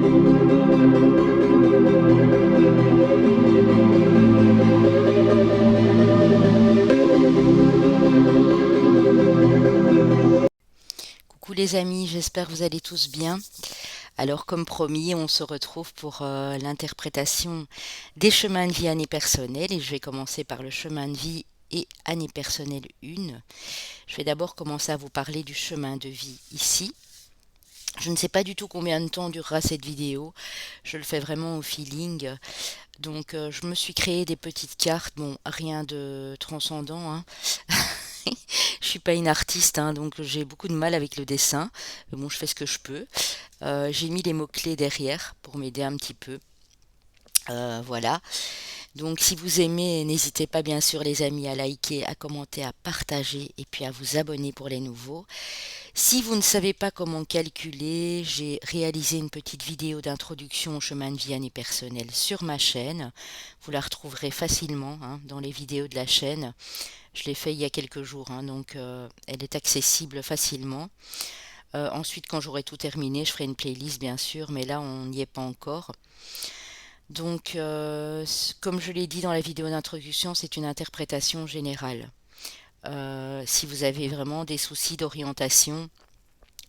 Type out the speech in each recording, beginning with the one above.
Coucou les amis, j'espère que vous allez tous bien. Alors comme promis, on se retrouve pour l'interprétation des chemins de vie année personnelle et je vais commencer par le chemin de vie et année personnelle 1. Je vais d'abord commencer à vous parler du chemin de vie ici. Je ne sais pas du tout combien de temps durera cette vidéo, je le fais vraiment au feeling. Donc je me suis créé des petites cartes, bon rien de transcendant, hein. Je suis pas une artiste, hein, donc j'ai beaucoup de mal avec le dessin. Mais bon, je fais ce que je peux. J'ai mis les mots-clés derrière pour m'aider un petit peu. Voilà. Donc si vous aimez, n'hésitez pas bien sûr les amis à liker, à commenter, à partager et puis à vous abonner pour les nouveaux. Si vous ne savez pas comment calculer, j'ai réalisé une petite vidéo d'introduction au chemin de vie année personnelle sur ma chaîne. Vous la retrouverez facilement hein, dans les vidéos de la chaîne. Je l'ai fait il y a quelques jours, hein, donc elle est accessible facilement. Ensuite, quand j'aurai tout terminé, je ferai une playlist bien sûr, mais là on n'y est pas encore. Donc, comme je l'ai dit dans la vidéo d'introduction, c'est une interprétation générale. Si vous avez vraiment des soucis d'orientation,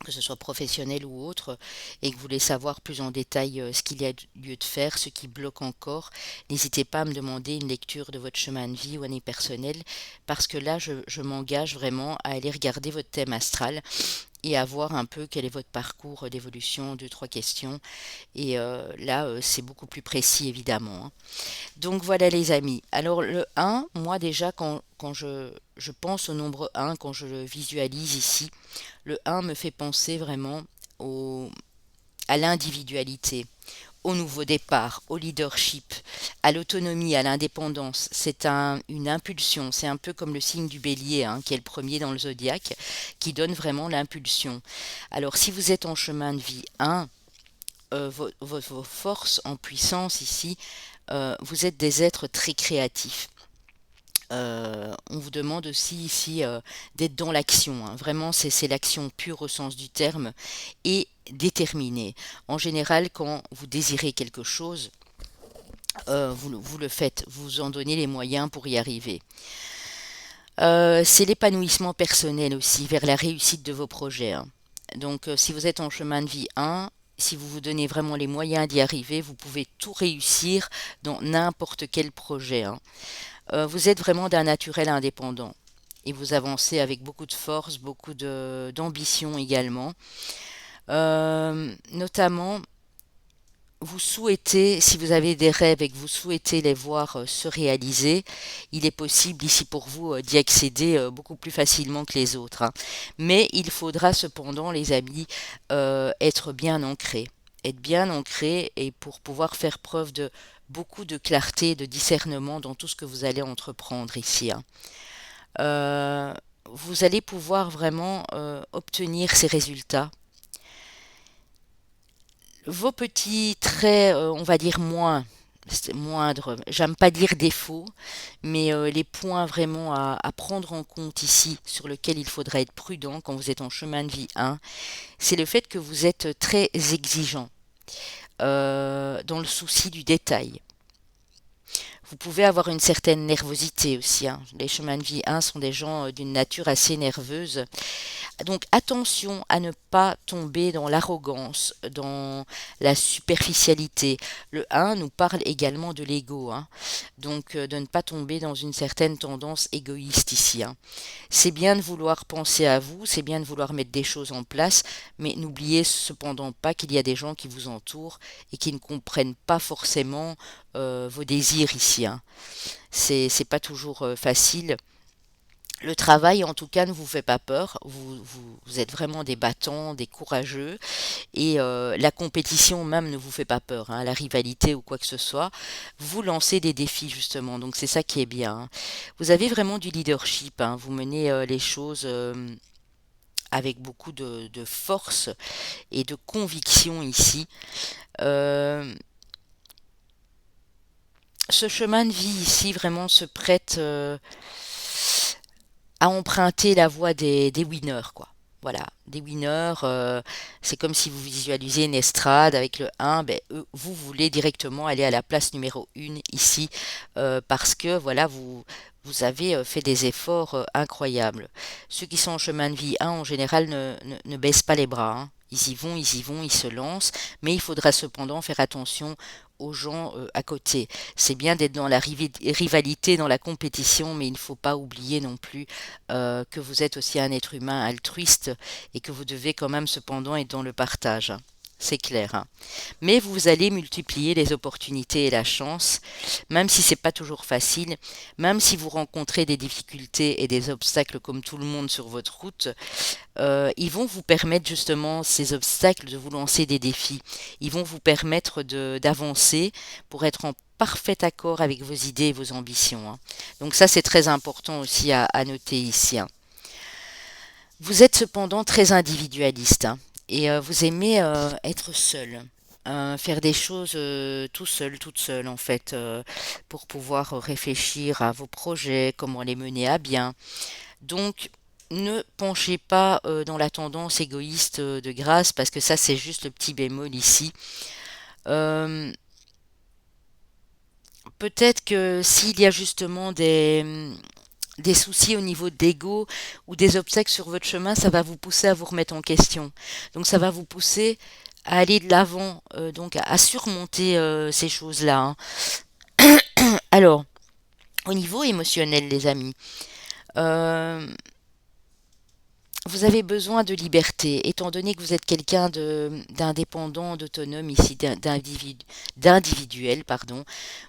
que ce soit professionnel ou autre, et que vous voulez savoir plus en détail ce qu'il y a lieu de faire, ce qui bloque encore, n'hésitez pas à me demander une lecture de votre chemin de vie ou année personnelle, parce que là, je m'engage vraiment à aller regarder votre thème astral et à voir un peu quel est votre parcours d'évolution, deux, trois questions. Et là, c'est beaucoup plus précis, évidemment, hein. Donc voilà les amis. Alors le 1, moi déjà quand je pense au nombre 1, quand je le visualise ici, le 1 me fait penser vraiment au, à l'individualité, au nouveau départ, au leadership, à l'autonomie, à l'indépendance. C'est une impulsion, c'est un peu comme le signe du bélier, hein, qui est le premier dans le zodiaque, qui donne vraiment l'impulsion. Alors si vous êtes en chemin de vie 1, vos forces en puissance ici, vous êtes des êtres très créatifs. On vous demande aussi ici d'être dans l'action, hein. Vraiment, c'est l'action pure au sens du terme et déterminée. En général, quand vous désirez quelque chose, vous le faites, vous en donnez les moyens pour y arriver. C'est l'épanouissement personnel aussi vers la réussite de vos projets, hein. Donc, si vous êtes en chemin de vie 1, si vous vous donnez vraiment les moyens d'y arriver, vous pouvez tout réussir dans n'importe quel projet, hein. Vous êtes vraiment d'un naturel indépendant et vous avancez avec beaucoup de force, beaucoup d'ambition également. Notamment, vous souhaitez, si vous avez des rêves et que vous souhaitez les voir se réaliser, il est possible ici pour vous d'y accéder beaucoup plus facilement que les autres, hein. Mais il faudra cependant, les amis, être bien ancré. Être bien ancré et pour pouvoir faire preuve de beaucoup de clarté, de discernement dans tout ce que vous allez entreprendre ici, hein. Vous allez pouvoir vraiment obtenir ces résultats. Vos petits traits, on va dire moindres, j'aime pas dire défauts, mais les points vraiment à prendre en compte ici, sur lesquels il faudra être prudent quand vous êtes en chemin de vie 1, c'est le fait que vous êtes très exigeant, dans le souci du détail. Vous pouvez avoir une certaine nervosité aussi, hein. Les chemins de vie 1 sont des gens d'une nature assez nerveuse. Donc attention à ne pas tomber dans l'arrogance, dans la superficialité. Le 1 nous parle également de l'ego, hein. Donc de ne pas tomber dans une certaine tendance égoïste ici, hein. C'est bien de vouloir penser à vous, c'est bien de vouloir mettre des choses en place, mais n'oubliez cependant pas qu'il y a des gens qui vous entourent et qui ne comprennent pas forcément vos désirs ici, hein. C'est pas toujours facile. Le travail, en tout cas, ne vous fait pas peur. Vous êtes vraiment des battants, des courageux. Et la compétition même ne vous fait pas peur, hein, la rivalité ou quoi que ce soit. Vous lancez des défis, justement. Donc, c'est ça qui est bien, hein. Vous avez vraiment du leadership, hein. Vous menez les choses avec beaucoup de force et de conviction ici. Euh, Ce chemin de vie ici vraiment se prête à emprunter la voie des winners, quoi. Voilà, des winners, c'est comme si vous visualisiez une estrade avec le 1, ben, vous voulez directement aller à la place numéro 1 ici, parce que voilà, vous avez fait des efforts incroyables. Ceux qui sont en chemin de vie 1, en général, ne baissent pas les bras, hein. Ils y vont, ils se lancent, mais il faudra cependant faire attention aux gens à côté. C'est bien d'être dans la rivalité, dans la compétition, mais il ne faut pas oublier non plus que vous êtes aussi un être humain altruiste et que vous devez quand même cependant être dans le partage, hein. C'est clair, hein. Mais vous allez multiplier les opportunités et la chance, même si c'est pas toujours facile, même si vous rencontrez des difficultés et des obstacles comme tout le monde sur votre route, ils vont vous permettre justement ces obstacles de vous lancer des défis. Ils vont vous permettre d'avancer pour être en parfait accord avec vos idées et vos ambitions, hein. Donc ça, c'est très important aussi à noter ici, hein. Vous êtes cependant très individualiste, hein, et vous aimez être seul, faire des choses tout seul, toute seule en fait, pour pouvoir réfléchir à vos projets, comment les mener à bien. Donc, ne penchez pas dans la tendance égoïste de grâce, parce que ça, c'est juste le petit bémol ici. Euh, Peut-être que s'il y a justement des soucis au niveau d'ego ou des obstacles sur votre chemin, ça va vous pousser à vous remettre en question. Donc, ça va vous pousser à aller de l'avant, donc à surmonter ces choses-là, hein. Alors, au niveau émotionnel, les amis, euh, vous avez besoin de liberté, étant donné que vous êtes quelqu'un d'indépendant, d'autonome ici, d'individuel, pardon.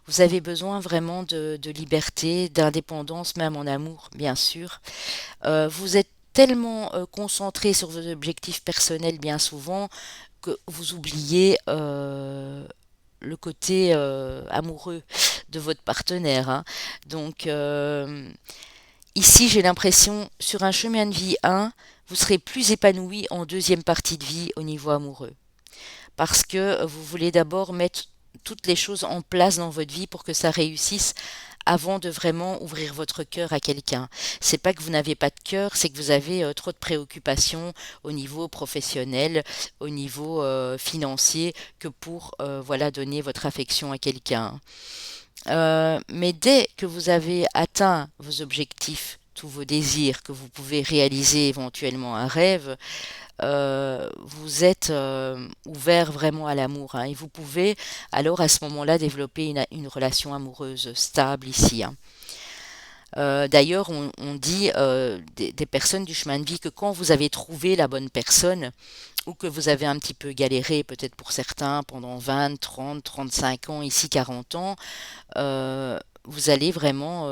Vous avez besoin vraiment de liberté, d'indépendance, même en amour, bien sûr. Vous êtes tellement concentré sur vos objectifs personnels bien souvent que vous oubliez le côté amoureux de votre partenaire, hein. Donc, ici, j'ai l'impression, sur un chemin de vie 1, vous serez plus épanoui en deuxième partie de vie au niveau amoureux. Parce que vous voulez d'abord mettre toutes les choses en place dans votre vie pour que ça réussisse avant de vraiment ouvrir votre cœur à quelqu'un. C'est pas que vous n'avez pas de cœur, c'est que vous avez trop de préoccupations au niveau professionnel, au niveau financier, que pour voilà donner votre affection à quelqu'un. Mais dès que vous avez atteint vos objectifs, tous vos désirs, que vous pouvez réaliser éventuellement un rêve, vous êtes ouvert vraiment à l'amour, hein, et vous pouvez alors à ce moment-là développer une relation amoureuse stable ici, hein. D'ailleurs, on dit des personnes du chemin de vie que quand vous avez trouvé la bonne personne, ou que vous avez un petit peu galéré, peut-être pour certains, pendant 20, 30, 35 ans, ici 40 ans, vous allez vraiment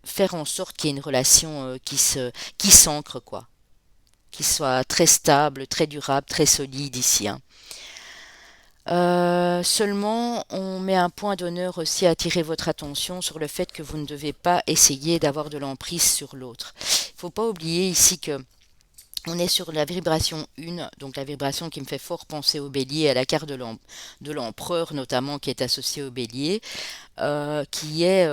faire en sorte qu'il y ait une relation qui s'ancre, quoi, qui soit très stable, très durable, très solide ici, hein. Seulement, on met un point d'honneur aussi à attirer votre attention sur le fait que vous ne devez pas essayer d'avoir de l'emprise sur l'autre. Il ne faut pas oublier ici que on est sur la vibration 1, donc la vibration qui me fait fort penser au bélier, à la carte de l'empereur notamment qui est associée au bélier, qui est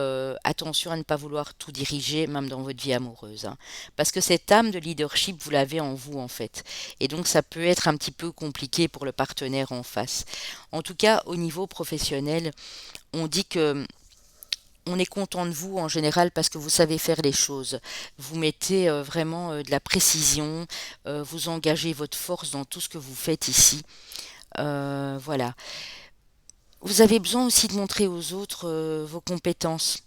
attention à ne pas vouloir tout diriger, même dans votre vie amoureuse, hein. Parce que cette âme de leadership, vous l'avez en vous en fait. Et donc ça peut être un petit peu compliqué pour le partenaire en face. En tout cas, au niveau professionnel, on dit que on est content de vous en général parce que vous savez faire les choses. Vous mettez vraiment de la précision, vous engagez votre force dans tout ce que vous faites ici. Voilà. Vous avez besoin aussi de montrer aux autres vos compétences.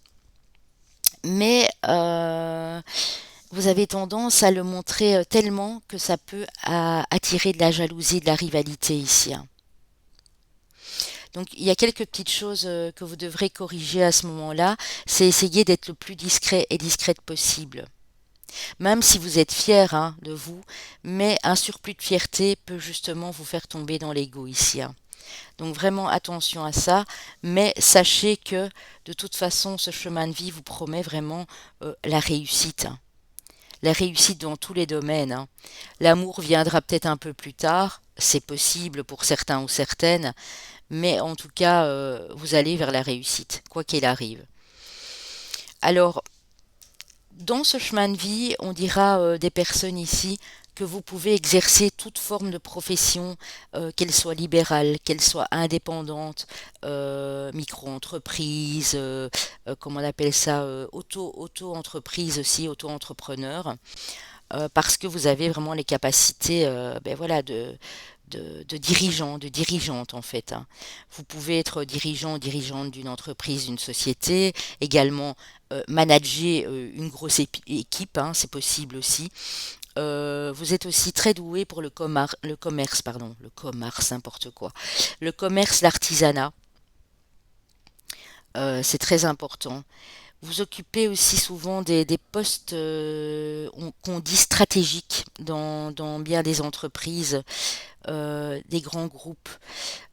Mais vous avez tendance à le montrer tellement que ça peut attirer de la jalousie, de la rivalité ici, hein. Donc il y a quelques petites choses que vous devrez corriger à ce moment-là. C'est essayer d'être le plus discret et discrète possible. Même si vous êtes fier, hein, de vous, mais un surplus de fierté peut justement vous faire tomber dans l'ego ici, hein. Donc vraiment attention à ça, mais sachez que de toute façon ce chemin de vie vous promet vraiment la réussite, hein. La réussite dans tous les domaines, hein. L'amour viendra peut-être un peu plus tard, c'est possible pour certains ou certaines, mais en tout cas vous allez vers la réussite, quoi qu'il arrive. Alors Dans ce chemin de vie, on dira des personnes ici que vous pouvez exercer toute forme de profession, qu'elle soit libérale, qu'elle soit indépendante, micro-entreprise, comment on appelle ça, auto-entreprise aussi, auto-entrepreneur, parce que vous avez vraiment les capacités, ben voilà, de dirigeant, de dirigeante en fait, hein. Vous pouvez être dirigeant ou dirigeante d'une entreprise, d'une société, également manager une grosse équipe, hein, c'est possible aussi. Vous êtes aussi très doué pour le commerce, pardon, le commerce, n'importe quoi. Le commerce, l'artisanat, c'est très important. Vous occupez aussi souvent des postes qu'on dit stratégiques dans bien des entreprises, des grands groupes.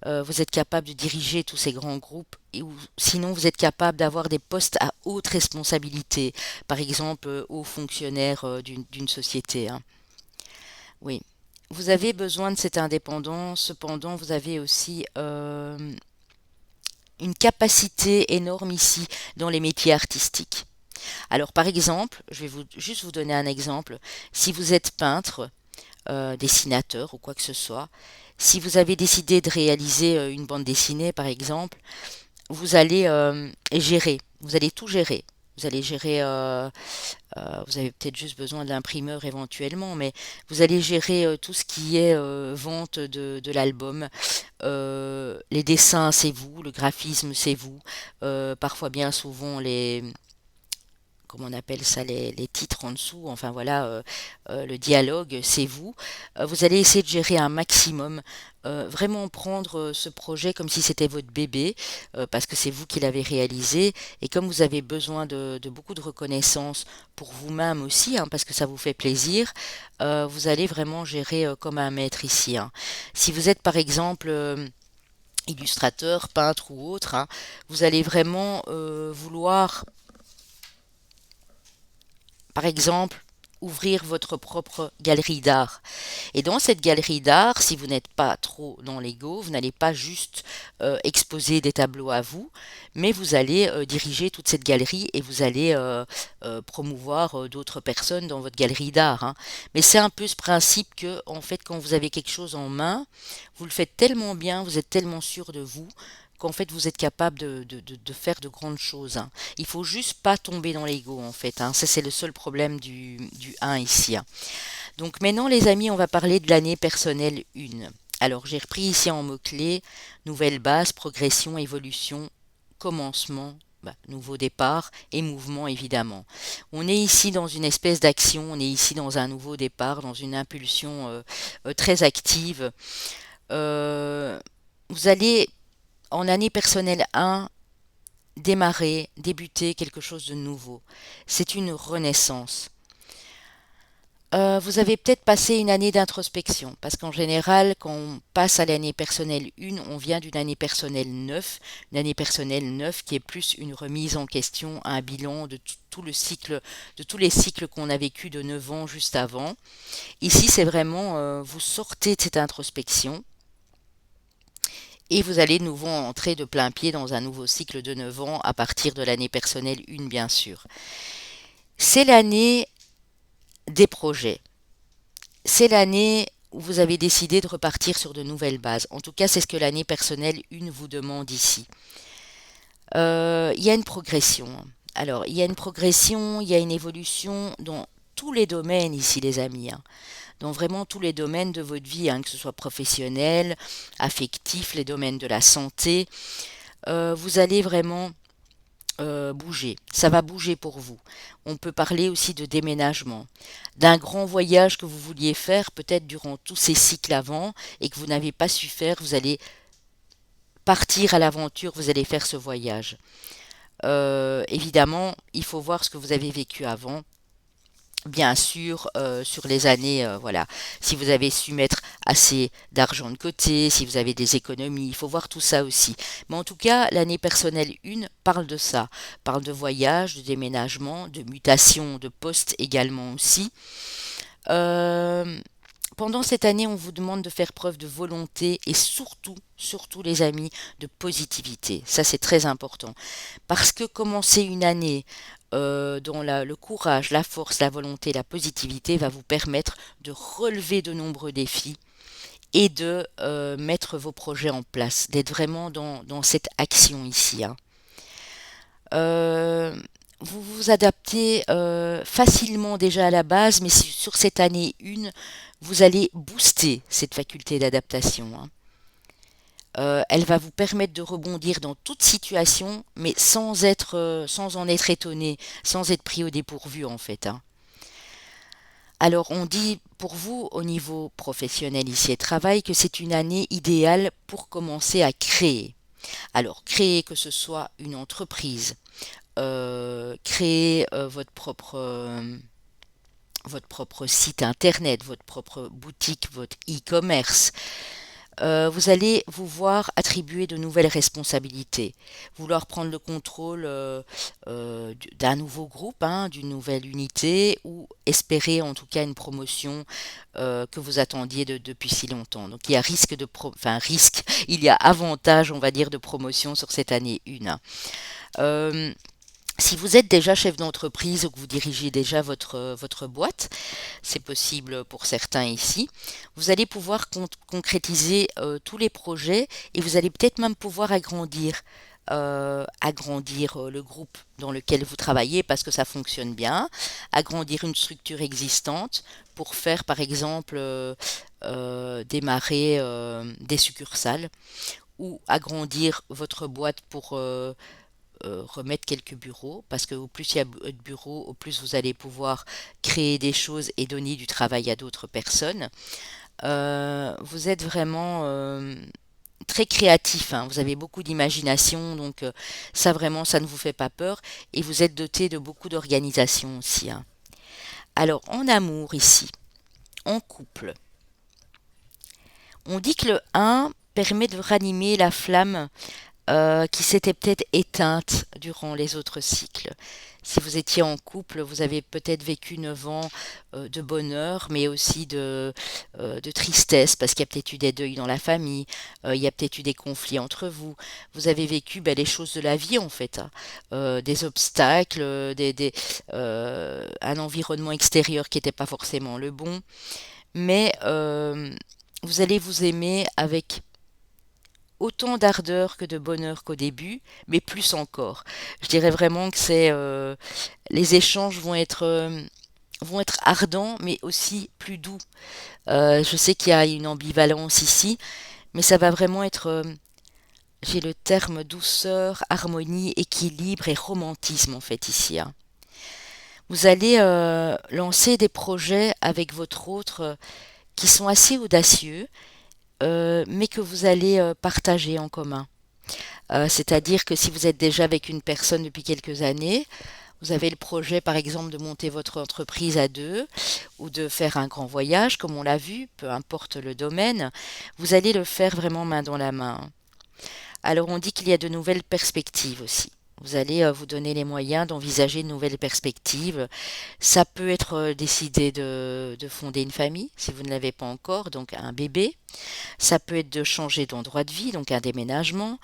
Vous êtes capable de diriger tous ces grands groupes, ou sinon vous êtes capable d'avoir des postes à haute responsabilité, par exemple hauts fonctionnaires d'une société, hein. Oui. Vous avez besoin de cette indépendance, cependant vous avez aussi une capacité énorme ici dans les métiers artistiques. Alors par exemple, je vais juste vous donner un exemple. Si vous êtes peintre, dessinateur ou quoi que ce soit, si vous avez décidé de réaliser une bande dessinée par exemple, vous allez gérer, vous allez tout gérer. Vous allez gérer, vous avez peut-être juste besoin de l'imprimeur éventuellement, mais vous allez gérer tout ce qui est vente de l'album. Les dessins, c'est vous, le graphisme, c'est vous. Parfois, bien souvent, comment on appelle ça, les titres en dessous, enfin voilà, le dialogue, c'est vous. Vous allez essayer de gérer un maximum, vraiment prendre ce projet comme si c'était votre bébé, parce que c'est vous qui l'avez réalisé, et comme vous avez besoin de beaucoup de reconnaissance pour vous-même aussi, hein, parce que ça vous fait plaisir, vous allez vraiment gérer comme un maître ici, hein. Si vous êtes par exemple illustrateur, peintre ou autre, hein, vous allez vraiment vouloir par exemple, ouvrir votre propre galerie d'art. Et dans cette galerie d'art, si vous n'êtes pas trop dans l'ego, vous n'allez pas juste exposer des tableaux à vous, mais vous allez diriger toute cette galerie et vous allez promouvoir d'autres personnes dans votre galerie d'art, hein. Mais c'est un peu ce principe que, en fait, quand vous avez quelque chose en main, vous le faites tellement bien, vous êtes tellement sûr de vous, qu'en fait vous êtes capable de faire de grandes choses, hein. Il faut juste pas tomber dans l'ego en fait, hein. Ça c'est le seul problème du 1 ici, hein. Donc maintenant les amis, on va parler de l'année personnelle 1. Alors j'ai repris ici en mots-clés, nouvelle base, progression, évolution, commencement, nouveau départ et mouvement évidemment. On est ici dans une espèce d'action, on est ici dans un nouveau départ, dans une impulsion très active. Euh, Vous allez en année personnelle 1 démarrer, débuter quelque chose de nouveau. C'est une renaissance. Vous avez peut-être passé une année d'introspection, parce qu'en général, quand on passe à l'année personnelle 1, on vient d'une année personnelle 9, une année personnelle 9 qui est plus une remise en question, un bilan de tout le cycle, de tous les cycles qu'on a vécu de 9 ans juste avant. Ici, c'est vraiment, vous sortez de cette introspection, et vous allez de nouveau entrer de plein pied dans un nouveau cycle de 9 ans à partir de l'année personnelle 1, bien sûr. C'est l'année des projets. C'est l'année où vous avez décidé de repartir sur de nouvelles bases. En tout cas, c'est ce que l'année personnelle 1 vous demande ici. Il y a une progression. Alors, il y a une progression, il y a une évolution dans tous les domaines ici, les amis, hein. Dans vraiment tous les domaines de votre vie, hein, que ce soit professionnel, affectif, les domaines de la santé. Vous allez vraiment bouger. Ça va bouger pour vous. On peut parler aussi de déménagement, d'un grand voyage que vous vouliez faire peut-être durant tous ces cycles avant et que vous n'avez pas su faire. Vous allez partir à l'aventure, vous allez faire ce voyage. Évidemment, il faut voir ce que vous avez vécu avant. Bien sûr, sur les années, voilà, si vous avez su mettre assez d'argent de côté, si vous avez des économies, il faut voir tout ça aussi. Mais en tout cas, l'année personnelle 1 parle de ça, parle de voyage, de déménagement, de mutation de poste également aussi. Euh, Pendant cette année, on vous demande de faire preuve de volonté et surtout, surtout les amis, de positivité. Ça, c'est très important. Parce que commencer une année dont le courage, la force, la volonté, la positivité va vous permettre de relever de nombreux défis et de mettre vos projets en place, d'être vraiment dans cette action ici, hein. Euh, vous vous adaptez facilement déjà à la base, mais sur cette année 1, vous allez booster cette faculté d'adaptation, hein. Elle va vous permettre de rebondir dans toute situation, mais sans en être étonné, sans être pris au dépourvu en fait, hein. Alors on dit pour vous au niveau professionnel ici et travail que c'est une année idéale pour commencer à créer. Alors créer que ce soit une entreprise, créer votre propre site internet, votre propre boutique, votre e-commerce. Vous allez vous voir attribuer de nouvelles responsabilités, vouloir prendre le contrôle d'un nouveau groupe, hein, d'une nouvelle unité, ou espérer en tout cas une promotion que vous attendiez depuis si longtemps. Donc il y a risque, il y a avantage, on va dire, de promotion sur cette année 1. Si vous êtes déjà chef d'entreprise ou que vous dirigez déjà votre boîte, c'est possible pour certains ici, vous allez pouvoir concrétiser tous les projets et vous allez peut-être même pouvoir agrandir le groupe dans lequel vous travaillez parce que ça fonctionne bien, agrandir une structure existante pour faire par exemple démarrer des succursales ou agrandir votre boîte pour remettre quelques bureaux, parce que au plus il y a de bureaux, au plus vous allez pouvoir créer des choses et donner du travail à d'autres personnes. Vous êtes vraiment très créatif, hein. Vous avez beaucoup d'imagination, donc ça vraiment, ça ne vous fait pas peur, et vous êtes doté de beaucoup d'organisation aussi, hein. Alors, en amour ici, en couple, on dit que le 1 permet de ranimer la flamme qui s'était peut-être éteinte durant les autres cycles. Si vous étiez en couple, vous avez peut-être vécu 9 ans de bonheur, mais aussi de tristesse, parce qu'il y a peut-être eu des deuils dans la famille, il y a peut-être eu des conflits entre vous. Vous avez vécu les choses de la vie, en fait, hein. Des obstacles, un environnement extérieur qui n'était pas forcément le bon, mais vous allez vous aimer avec autant d'ardeur que de bonheur qu'au début, mais plus encore. Je dirais vraiment que les échanges vont être ardents, mais aussi plus doux. Je sais qu'il y a une ambivalence ici, mais ça va vraiment être, j'ai le terme douceur, harmonie, équilibre et romantisme en fait ici, hein. Vous allez lancer des projets avec votre autre qui sont assez audacieux, mais que vous allez partager en commun. C'est-à-dire que si vous êtes déjà avec une personne depuis quelques années, vous avez le projet par exemple de monter votre entreprise à deux ou de faire un grand voyage comme on l'a vu, peu importe le domaine, vous allez le faire vraiment main dans la main. Alors on dit qu'il y a de nouvelles perspectives aussi. Vous allez vous donner les moyens d'envisager de nouvelles perspectives. Ça peut être décider de fonder une famille si vous ne l'avez pas encore, donc un bébé. Ça peut être de changer d'endroit de vie, donc un déménagement,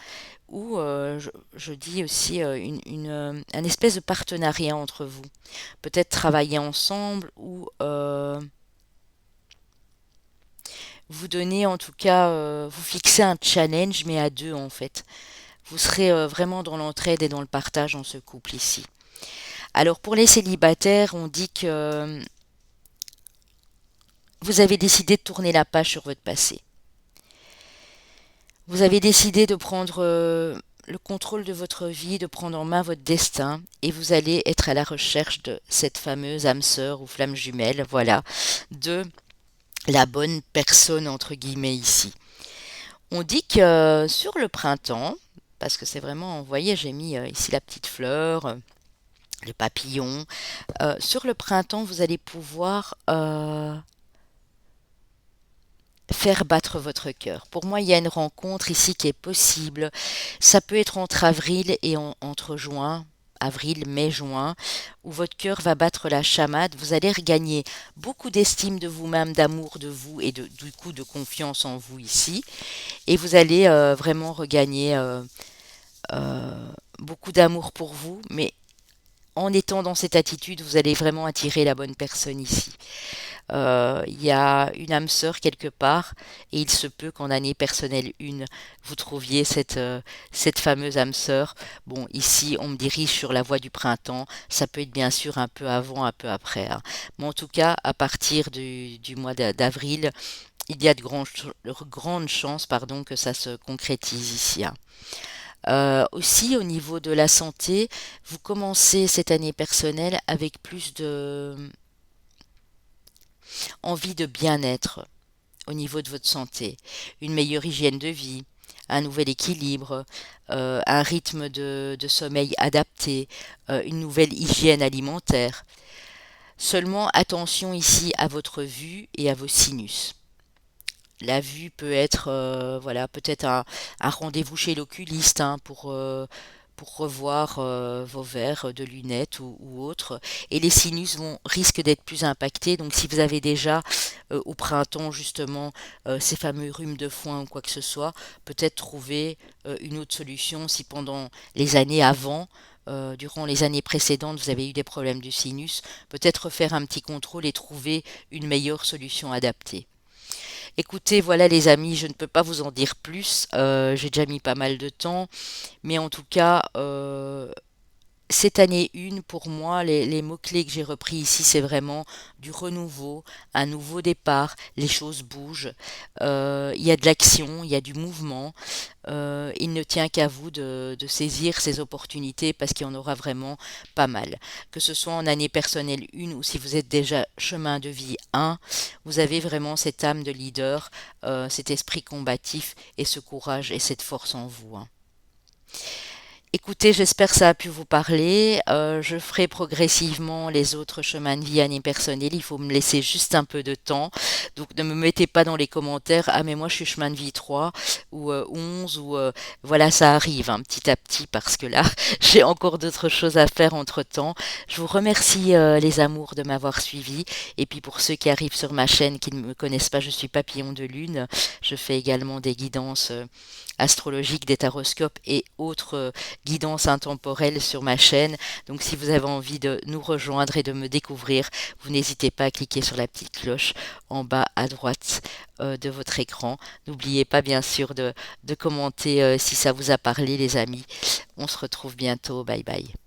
ou je dis aussi un espèce de partenariat entre vous. Peut-être travailler ensemble ou vous donner en tout cas, vous fixer un challenge, mais à deux en fait. Vous serez vraiment dans l'entraide et dans le partage dans ce couple ici. Alors pour les célibataires, on dit que vous avez décidé de tourner la page sur votre passé. Vous avez décidé de prendre le contrôle de votre vie, de prendre en main votre destin, et vous allez être à la recherche de cette fameuse âme sœur ou flamme jumelle, voilà, de la bonne personne entre guillemets ici. On dit que sur le printemps, parce que c'est vraiment, vous voyez, j'ai mis ici la petite fleur, le papillon, sur le printemps, vous allez pouvoir faire battre votre cœur. Pour moi, il y a une rencontre ici qui est possible. Ça peut être entre avril et entre juin, avril, mai, juin, où votre cœur va battre la chamade. Vous allez regagner beaucoup d'estime de vous-même, d'amour de vous et du coup de confiance en vous ici. Et vous allez vraiment regagner beaucoup d'amour pour vous, mais en étant dans cette attitude, vous allez vraiment attirer la bonne personne ici. Il y a une âme sœur quelque part, et il se peut qu'en année personnelle 1, vous trouviez cette fameuse âme sœur. Bon, ici, on me dirige sur la voie du printemps. Ça peut être bien sûr un peu avant, un peu après, hein. Mais en tout cas, à partir du mois d'avril, il y a de grandes chances, pardon, que ça se concrétise ici, hein. Aussi, au niveau de la santé, vous commencez cette année personnelle avec plus de envie de bien-être au niveau de votre santé, une meilleure hygiène de vie, un nouvel équilibre, un rythme de sommeil adapté, une nouvelle hygiène alimentaire. Seulement attention ici à votre vue et à vos sinus. La vue peut être, voilà, peut-être un rendez-vous chez l'oculiste, hein, pour revoir vos verres de lunettes ou autres. Et les sinus risquent d'être plus impactés. Donc si vous avez déjà au printemps justement ces fameux rhumes de foin ou quoi que ce soit, peut-être trouver une autre solution si pendant les années avant, durant les années précédentes, vous avez eu des problèmes du sinus, peut-être faire un petit contrôle et trouver une meilleure solution adaptée. Écoutez, voilà les amis, je ne peux pas vous en dire plus, j'ai déjà mis pas mal de temps, mais en tout cas, cette année 1, pour moi, les mots-clés que j'ai repris ici, c'est vraiment du renouveau, un nouveau départ, les choses bougent, il y a de l'action, il y a du mouvement, il ne tient qu'à vous de saisir ces opportunités parce qu'il y en aura vraiment pas mal. Que ce soit en année personnelle 1 ou si vous êtes déjà chemin de vie 1, vous avez vraiment cette âme de leader, cet esprit combatif et ce courage et cette force en vous, hein. Écoutez, j'espère que ça a pu vous parler. Je ferai progressivement les autres chemins de vie année personnelle. Il faut me laisser juste un peu de temps. Donc ne me mettez pas dans les commentaires. Ah mais moi je suis chemin de vie 3 ou 11 ou voilà, ça arrive, hein, petit à petit parce que là j'ai encore d'autres choses à faire entre-temps. Je vous remercie les amours de m'avoir suivi. Et puis pour ceux qui arrivent sur ma chaîne qui ne me connaissent pas, je suis Papillon de Lune. Je fais également des guidances astrologiques, des taroscopes et autres guidance intemporelle sur ma chaîne. Donc si vous avez envie de nous rejoindre et de me découvrir, vous n'hésitez pas à cliquer sur la petite cloche en bas à droite de votre écran. N'oubliez pas bien sûr de commenter si ça vous a parlé les amis. On se retrouve bientôt. Bye bye.